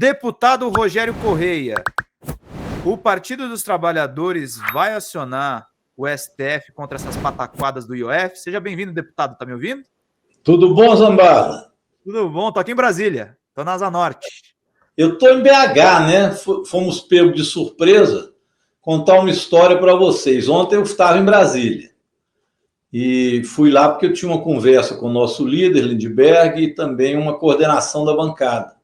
Deputado Rogério Correia, o Partido dos Trabalhadores vai acionar o STF contra essas pataquadas do IOF? Seja bem-vindo, deputado. Tá me ouvindo? Tudo bom, Zambada? Tudo bom. Tô aqui em Brasília. Tô na Asa Norte. Eu tô em BH, né? Fomos pegos de surpresa. Contar uma história para vocês. Ontem eu estava em Brasília. E fui lá porque eu tinha uma conversa com o nosso líder, Lindbergh, e também uma coordenação da bancada.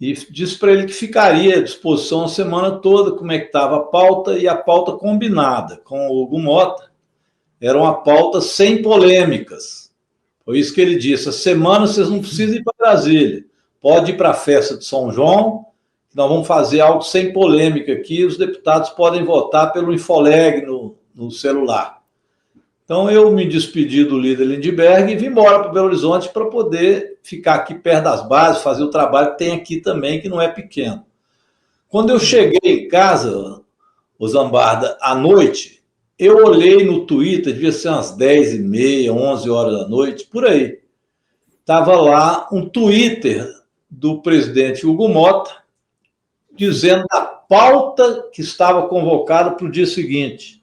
E disse para ele que ficaria à disposição a semana toda, como é que estava a pauta, e a pauta combinada com o Hugo Mota era uma pauta sem polêmicas. Foi isso que ele disse: a semana vocês não precisam ir para Brasília, pode ir para a festa de São João, nós vamos fazer algo sem polêmica aqui, os deputados podem votar pelo Infoleg no celular. Então eu me despedi do líder Lindbergh e vim embora para Belo Horizonte para poder ficar aqui perto das bases, fazer o trabalho que tem aqui também, que não é pequeno. Quando eu cheguei em casa, o Zambarda, à noite, eu olhei no Twitter, devia ser umas 10h30, 11 horas da noite, por aí. Estava lá um Twitter do presidente Hugo Mota, dizendo a pauta que estava convocada para o dia seguinte.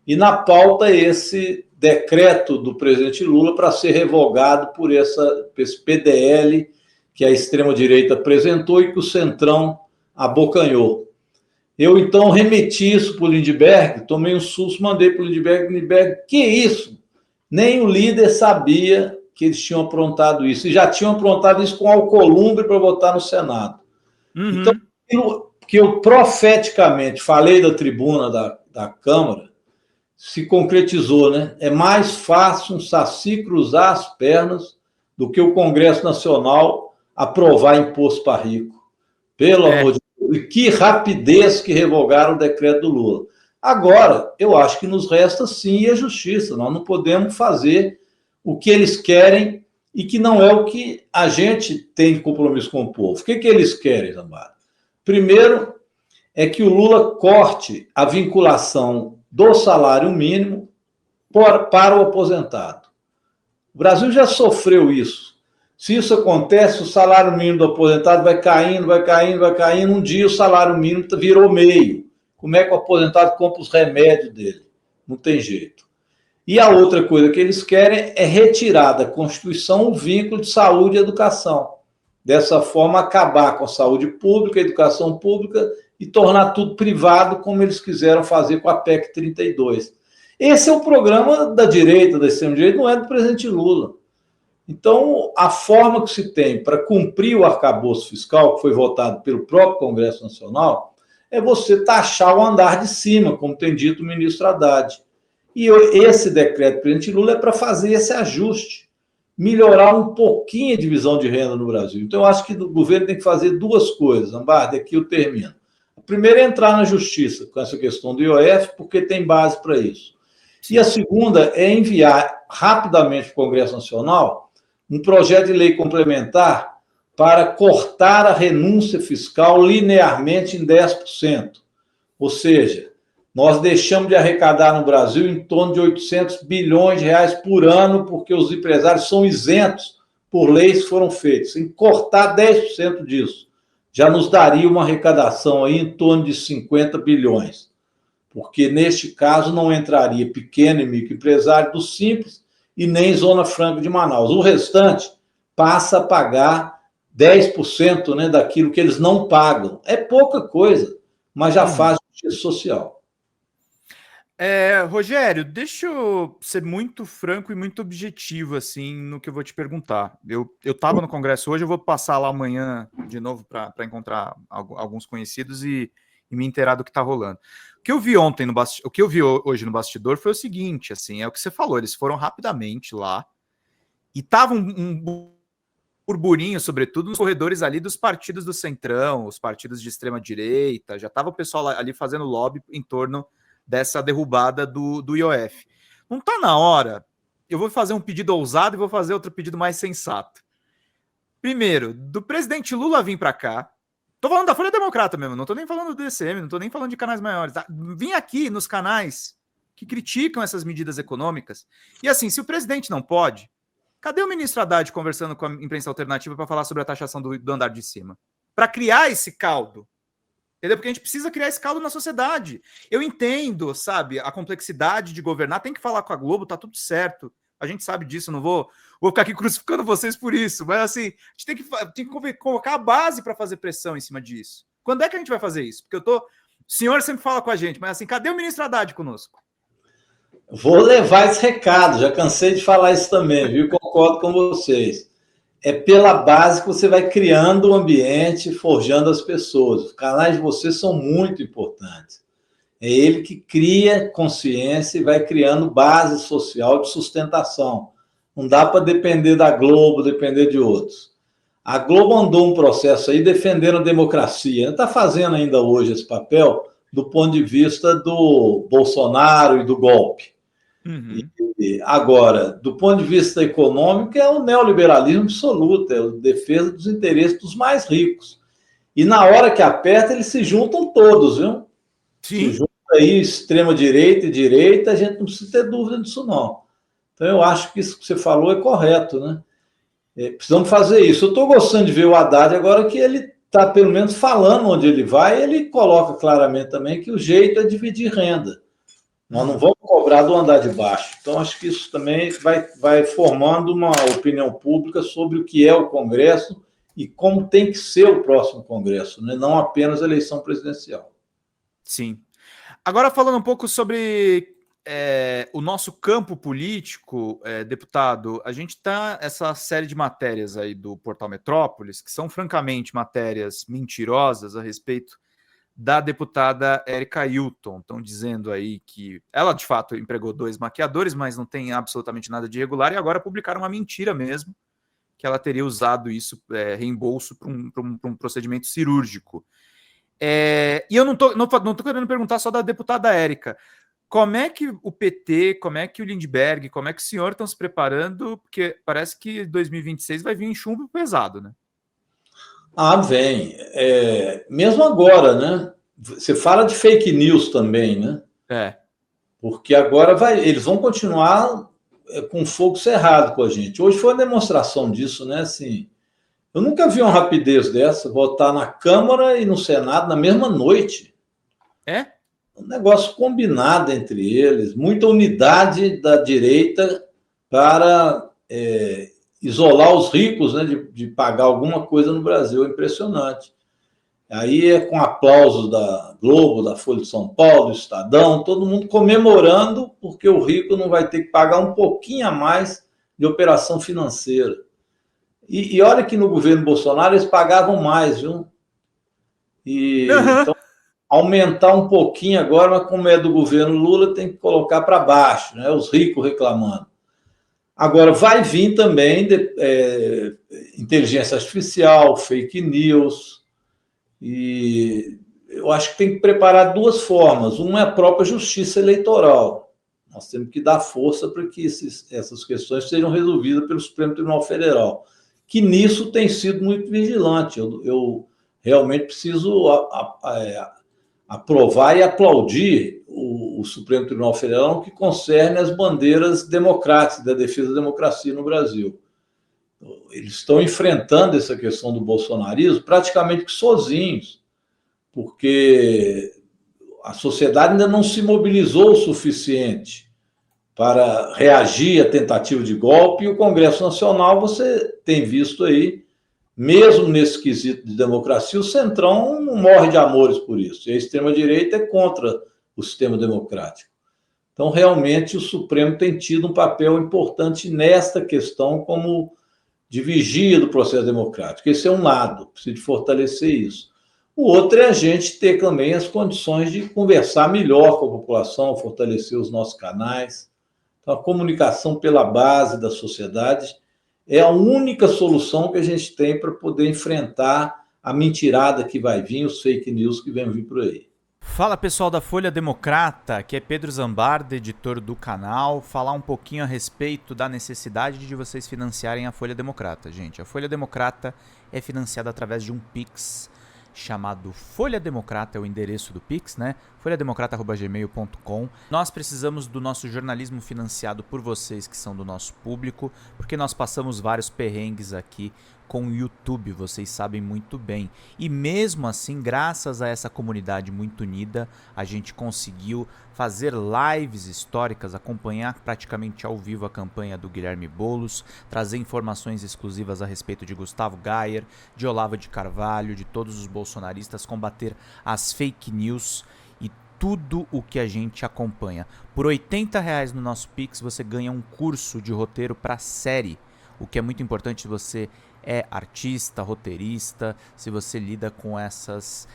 E na pauta esse decreto do presidente Lula para ser revogado por esse PDL que a extrema-direita apresentou e que o Centrão abocanhou. Eu, então, remeti isso para o Lindbergh, tomei um susto, mandei para o Lindbergh, que isso? Nem o líder sabia que eles tinham aprontado isso. E já tinham aprontado isso com Alcolumbre para votar no Senado. Então, aquilo que eu profeticamente falei da tribuna da Câmara se concretizou, né? É mais fácil um Saci cruzar as pernas do que o Congresso Nacional aprovar imposto para rico. Pelo amor de Deus. E que rapidez que revogaram o decreto do Lula. Agora, eu acho que nos resta sim a justiça. Nós não podemos fazer o que eles querem e que não é o que a gente tem de compromisso com o povo. O que eles querem, Zambada? Primeiro, é que o Lula corte a vinculação do salário mínimo para o aposentado. O Brasil já sofreu isso. Se isso acontece, o salário mínimo do aposentado vai caindo, vai caindo, vai caindo. Um dia o salário mínimo virou meio. Como é que o aposentado compra os remédios dele? Não tem jeito. E a outra coisa que eles querem é retirar da Constituição o vínculo de saúde e educação. Dessa forma, acabar com a saúde pública, a educação pública e tornar tudo privado, como eles quiseram fazer com a PEC 32. Esse é o programa da direita, da extrema-direita, não é do presidente Lula. Então, a forma que se tem para cumprir o arcabouço fiscal, que foi votado pelo próprio Congresso Nacional, é você taxar o andar de cima, como tem dito o ministro Haddad. E esse decreto do presidente Lula é para fazer esse ajuste, melhorar um pouquinho a divisão de renda no Brasil. Então, eu acho que o governo tem que fazer duas coisas, Ambarda, aqui eu termino. A primeira é entrar na justiça com essa questão do IOF, porque tem base para isso. E a segunda é enviar rapidamente para o Congresso Nacional um projeto de lei complementar para cortar a renúncia fiscal linearmente em 10%. Ou seja, nós deixamos de arrecadar no Brasil em torno de 800 bilhões de reais por ano, porque os empresários são isentos por leis que foram feitas. Em cortar 10% disso, já nos daria uma arrecadação aí em torno de 50 bilhões. Porque, neste caso, não entraria pequeno e microempresário do Simples e nem Zona Franca de Manaus. O restante passa a pagar 10%, né, daquilo que eles não pagam. É pouca coisa, mas já faz justiça social. Rogério, deixa eu ser muito franco e muito objetivo assim no que eu vou te perguntar. Eu estava no Congresso hoje, eu vou passar lá amanhã de novo para encontrar alguns conhecidos e me inteirar do que está rolando. O que eu vi ontem o que eu vi hoje no bastidor foi o seguinte, assim, é o que você falou, eles foram rapidamente lá e tava um burburinho, sobretudo nos corredores ali dos partidos do Centrão, os partidos de extrema direita, já estava o pessoal ali fazendo lobby em torno dessa derrubada do IOF. Não está na hora? Eu vou fazer um pedido ousado e vou fazer outro pedido mais sensato. Primeiro, do presidente Lula vir para cá, tô falando da Folha Democrata mesmo, não tô nem falando do DCM, não tô nem falando de canais maiores, tá? Vim aqui nos canais que criticam essas medidas econômicas. E assim, se o presidente não pode, cadê o ministro Haddad conversando com a imprensa alternativa para falar sobre a taxação do andar de cima? para criar esse caldo. Entendeu? Porque a gente precisa criar esse caldo na sociedade. Eu entendo, sabe, a complexidade de governar, tem que falar com a Globo, tá tudo certo. A gente sabe disso, não vou ficar aqui crucificando vocês por isso, mas assim, a gente tem que colocar a base para fazer pressão em cima disso. Quando é que a gente vai fazer isso? Porque o senhor sempre fala com a gente, mas assim, cadê o ministro Haddad conosco? Vou levar esse recado, já cansei de falar isso também, viu? Concordo com vocês. É pela base que você vai criando o ambiente, forjando as pessoas. Os canais de vocês são muito importantes. É ele que cria consciência e vai criando base social de sustentação. Não dá para depender da Globo, depender de outros. A Globo andou um processo aí defendendo a democracia. Está fazendo ainda hoje esse papel do ponto de vista do Bolsonaro e do golpe. Uhum. E agora, do ponto de vista econômico, é o neoliberalismo absoluto, é a defesa dos interesses dos mais ricos. E na hora que aperta, eles se juntam todos, viu? Sim. Se junta aí extrema-direita e direita, a gente não precisa ter dúvida disso, não. Então, eu acho que isso que você falou é correto, né? Precisamos fazer isso. Eu estou gostando de ver o Haddad agora que ele está, pelo menos, falando onde ele vai, ele coloca claramente também que o jeito é dividir renda. Nós não vamos cobrar do andar de baixo. Então, acho que isso também vai formando uma opinião pública sobre o que é o Congresso e como tem que ser o próximo Congresso, né? Não apenas a eleição presidencial. Sim. Agora, falando um pouco sobre o nosso campo político, deputado, a gente está essa série de matérias aí do Portal Metrópolis, que são francamente matérias mentirosas a respeito da deputada Érica Hilton. Estão dizendo aí que ela, de fato, empregou 2 maquiadores, mas não tem absolutamente nada de irregular, e agora publicaram uma mentira mesmo, que ela teria usado isso, reembolso, para um procedimento cirúrgico. E eu não tô querendo perguntar só da deputada Érica. Como é que o PT, como é que o Lindbergh, como é que o senhor estão se preparando? Porque parece que 2026 vai vir em chumbo pesado, né? Vem. Mesmo agora, né? Você fala de fake news também, né? Porque agora eles vão continuar com fogo cerrado com a gente. Hoje foi uma demonstração disso, né? Assim, eu nunca vi uma rapidez dessa, votar na Câmara e no Senado na mesma noite. Um negócio combinado entre eles, muita unidade da direita para isolar os ricos, né, de pagar alguma coisa no Brasil. É impressionante. Aí é com aplausos da Globo, da Folha de São Paulo, do Estadão, todo mundo comemorando porque o rico não vai ter que pagar um pouquinho a mais de operação financeira. E olha que no governo Bolsonaro eles pagavam mais, viu? Então, aumentar um pouquinho agora, mas como é do governo Lula, tem que colocar para baixo, né? Os ricos reclamando. Agora, vai vir também inteligência artificial, fake news, e eu acho que tem que preparar 2 formas. Uma é a própria justiça eleitoral. Nós temos que dar força para que essas questões sejam resolvidas pelo Supremo Tribunal Federal, que nisso tem sido muito vigilante. Eu realmente preciso aprovar e aplaudir o Supremo Tribunal Federal no que concerne as bandeiras democráticas, da defesa da democracia no Brasil. Eles estão enfrentando essa questão do bolsonarismo praticamente sozinhos, porque a sociedade ainda não se mobilizou o suficiente para reagir à tentativa de golpe, e o Congresso Nacional, você tem visto aí, mesmo nesse quesito de democracia, o Centrão não morre de amores por isso, e a extrema-direita é contra o sistema democrático. Então, realmente, o Supremo tem tido um papel importante nesta questão como de vigia do processo democrático. Esse é um lado, precisa fortalecer isso. O outro é a gente ter também as condições de conversar melhor com a população, fortalecer os nossos canais. Então, a comunicação pela base da sociedade é a única solução que a gente tem para poder enfrentar a mentirada que vai vir, os fake news que vêm vir por aí. Fala, pessoal da Folha Democrata, que é Pedro Zambarda, editor do canal, falar um pouquinho a respeito da necessidade de vocês financiarem a Folha Democrata. Gente, a Folha Democrata é financiada através de um Pix chamado Folha Democrata, é o endereço do Pix, né? folhademocrata@gmail.com. Nós precisamos do nosso jornalismo financiado por vocês que são do nosso público, porque nós passamos vários perrengues aqui com o YouTube, vocês sabem muito bem. E mesmo assim, graças a essa comunidade muito unida, a gente conseguiu fazer lives históricas, acompanhar praticamente ao vivo a campanha do Guilherme Boulos, trazer informações exclusivas a respeito de Gustavo Gayer, de Olavo de Carvalho, de todos os bolsonaristas, combater as fake news e tudo o que a gente acompanha. Por R$80 no nosso Pix você ganha um curso de roteiro para série, o que é muito importante se você é artista, roteirista, se você lida com essas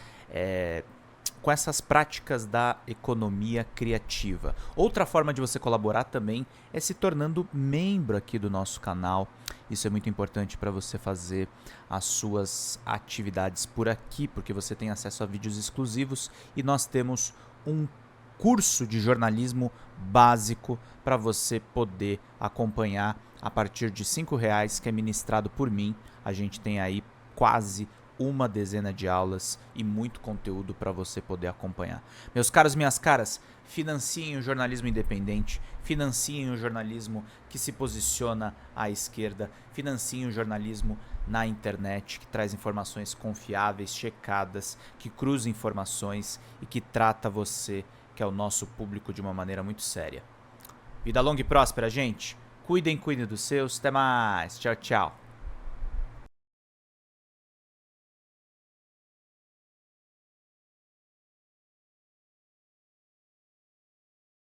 práticas da economia criativa. Outra forma de você colaborar também é se tornando membro aqui do nosso canal. Isso é muito importante para você fazer as suas atividades por aqui, porque você tem acesso a vídeos exclusivos e nós temos um curso de jornalismo básico para você poder acompanhar a partir de R$5, que é ministrado por mim. A gente tem aí quase uma dezena de aulas e muito conteúdo para você poder acompanhar. Meus caros, minhas caras, financiem o jornalismo independente, financiem o jornalismo que se posiciona à esquerda, financiem o jornalismo na internet, que traz informações confiáveis, checadas, que cruza informações e que trata você, que é o nosso público, de uma maneira muito séria. Vida longa e próspera, gente. Cuidem dos seus. Até mais. Tchau, tchau.